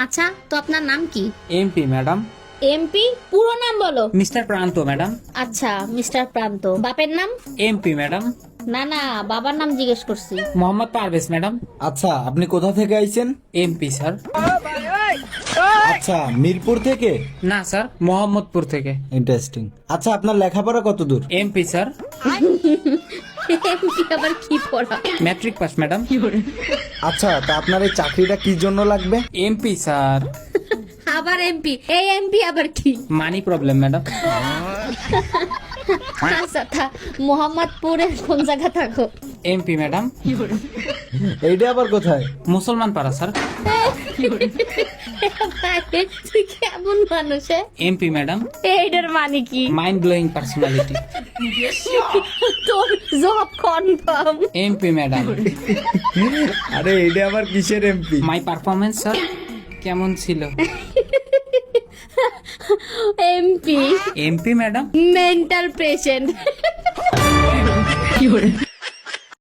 আচ্ছা, তো আপনার নাম কি? MP madam. এমপি? পুরো নাম বলো। মিস্টার প্রান্ত ম্যাডাম। আচ্ছা, মিস্টার প্রান্ত। বাপের নাম? MP madam. না না, বাবার নাম জিজ্ঞেস করছি। মোহাম্মদ পারভেজ ম্যাডাম। আচ্ছা, আপনি কোথা থেকে আইছেন? MP sir. আচ্ছা, মিরপুর থেকে? না স্যার, মোহাম্মদপুর থেকে। ইন্টারেস্টিং। আচ্ছা, আপনার লেখাপড়া কত দূর? MP sir. এমপি আবার কি পড়া? Matric pass madam. আচ্ছা, তা আপনার এই চাকরিটা কি জন্য লাগবে? MP sir. আবার এমপি? এই এমপি আবার কি? Money problem madam. আচ্ছা, মোহাম্মদপুরে কোন জায়গা থাকো? MP madam. এইটা আবার কোথায়? মুসলমান পাড়া স্যার। তুই কেমন মানুষ? MP madam. এইটার মানে কি? Mind blowing personality. তোর জব কনফার্ম। MP madam. আরে এইটা আবার কিসের এমপি? মাই পারফরমেন্স স্যার কেমন ছিল? MP MP madam. Mental patient.